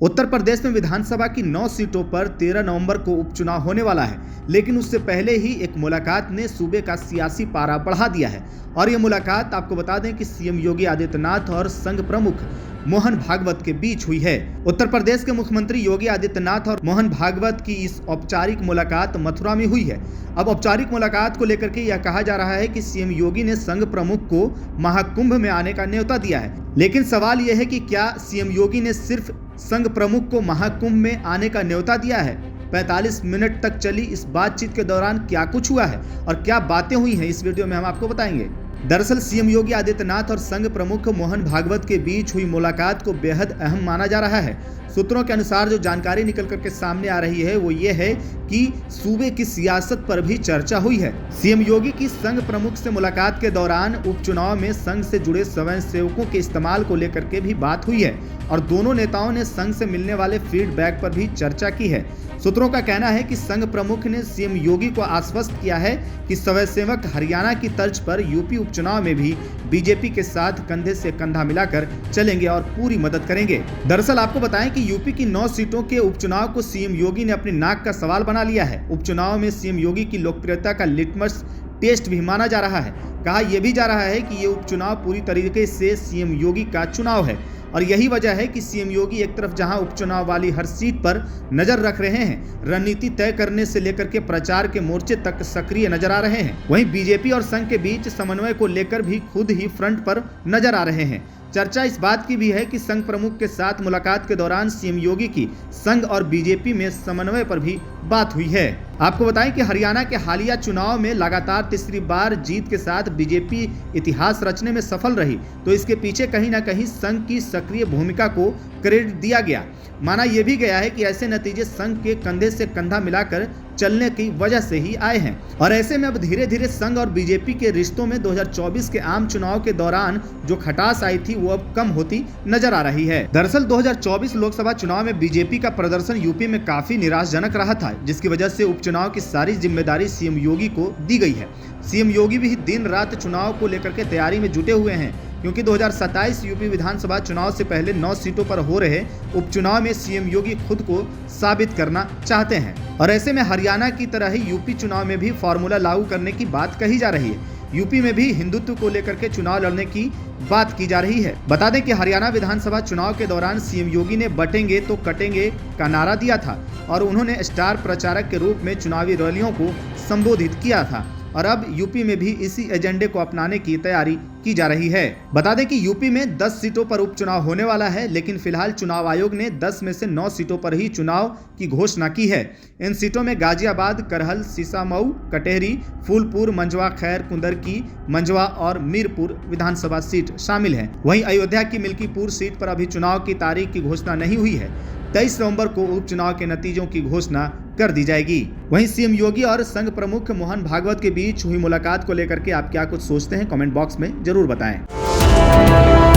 उत्तर प्रदेश में विधानसभा की 9 सीटों पर 13 नवंबर को उपचुनाव होने वाला है, लेकिन उससे पहले ही एक मुलाकात ने सूबे का सियासी पारा बढ़ा दिया है। और ये मुलाकात आपको बता दें कि सीएम योगी आदित्यनाथ और संघ प्रमुख मोहन भागवत के बीच हुई है। उत्तर प्रदेश के मुख्यमंत्री योगी आदित्यनाथ और मोहन भागवत की इस औपचारिक मुलाकात मथुरा में हुई है। अब औपचारिक मुलाकात को लेकर के यह कहा जा रहा है कि सीएम योगी ने संघ प्रमुख को महाकुंभ में आने का न्योता दिया है, लेकिन सवाल यह है कि क्या सीएम योगी ने सिर्फ संघ प्रमुख को महाकुंभ में आने का न्योता दिया है? 45 मिनट तक चली इस बातचीत के दौरान क्या कुछ हुआ है और क्या बातें हुई हैं, इस वीडियो में हम आपको बताएंगे। दरअसल सीएम योगी आदित्यनाथ और संघ प्रमुख मोहन भागवत के बीच हुई मुलाकात को बेहद अहम माना जा रहा है। सूत्रों के अनुसार जो जानकारी निकल करके सामने आ रही है वो ये है कि सूबे की सियासत पर भी चर्चा हुई है। सीएम योगी की संघ प्रमुख से मुलाकात के दौरान उपचुनाव में संघ से जुड़े स्वयंसेवकों के इस्तेमाल को लेकर के भी बात हुई है और दोनों नेताओं ने संघ से मिलने वाले फीडबैक पर भी चर्चा की है। सूत्रों का कहना है कि संघ प्रमुख ने सीएम योगी को आश्वस्त किया है कि स्वयंसेवक हरियाणा की तर्ज पर यूपी उपचुनाव में भी बीजेपी के साथ कंधे से कंधा मिलाकर चलेंगे और पूरी मदद करेंगे। दरअसल आपको बताएं कि यूपी की 9 सीटों के उपचुनाव को सीएम योगी ने अपनी नाक का सवाल बना लिया है। उपचुनाव में सीएम योगी की लोकप्रियता का लिटमस टेस्ट भी माना जा रहा है। कहा यह भी जा रहा है कि ये उपचुनाव पूरी तरीके से सीएम योगी का चुनाव है और यही वजह है कि सीएम योगी एक तरफ जहां उपचुनाव वाली हर सीट पर नजर रख रहे हैं, रणनीति तय करने से लेकर के प्रचार के मोर्चे तक सक्रिय नजर आ रहे हैं, वहीं बीजेपी और संघ के बीच समन्वय को लेकर भी खुद ही फ्रंट पर नजर आ रहे हैं। चर्चा इस बात की भी है कि संघ प्रमुख के साथ मुलाकात के दौरान सीएम योगी की संघ और बीजेपी में समन्वय पर भी बात हुई है। आपको बताएं कि हरियाणा के हालिया चुनाव में लगातार तीसरी बार जीत के साथ बीजेपी इतिहास रचने में सफल रही, तो इसके पीछे कहीं ना कहीं संघ की सक्रिय भूमिका को क्रेडिट दिया गया। माना यह भी गया है कि ऐसे नतीजे संघ के कंधे से कंधा मिलाकर चलने की वजह से ही आए हैं और ऐसे में अब धीरे धीरे संघ और बीजेपी के रिश्तों में 2024 के आम चुनाव के दौरान जो खटास आई थी वो अब कम होती नजर आ रही है। दरअसल 2024 लोकसभा चुनाव में बीजेपी का प्रदर्शन यूपी में काफी निराशाजनक रहा था, जिसकी वजह से उपचुनाव की सारी जिम्मेदारी सीएम योगी को दी गई है। सीएम योगी भी दिन रात चुनाव को लेकर के तैयारी में जुटे हुए हैं, क्योंकि 2027 यूपी विधानसभा चुनाव से पहले 9 सीटों पर हो रहे उपचुनाव में सीएम योगी खुद को साबित करना चाहते हैं और ऐसे में हरियाणा की तरह ही यूपी चुनाव में भी फॉर्मूला लागू करने की बात कही जा रही है। यूपी में भी हिंदुत्व को लेकर के चुनाव लड़ने की बात की जा रही है। बता दें कि हरियाणा विधानसभा चुनाव के दौरान सीएम योगी ने बटेंगे तो कटेंगे का नारा दिया था और उन्होंने स्टार प्रचारक के रूप में चुनावी रैलियों को संबोधित किया था और अब यूपी में भी इसी एजेंडे को अपनाने की तैयारी की जा रही है। बता दें कि यूपी में 10 सीटों पर उपचुनाव होने वाला है, लेकिन फिलहाल चुनाव आयोग ने 10 में से 9 सीटों पर ही चुनाव की घोषणा की है। इन सीटों में गाजियाबाद, करहल, सीसामऊ, कटेहरी, फूलपुर, मंझवा, खैर, कुंदरकी, मंझवा और मीरपुर विधानसभा सीट शामिल है। वहीं अयोध्या की मिल्कीपुर सीट पर अभी चुनाव की तारीख की घोषणा नहीं हुई है। 23 नवंबर को उपचुनाव के नतीजों की घोषणा कर दी जाएगी। वहीं सीएम योगी और संघ प्रमुख मोहन भागवत के बीच हुई मुलाकात को लेकर के आप क्या कुछ सोचते हैं, कमेंट बॉक्स में जरूर बताएं।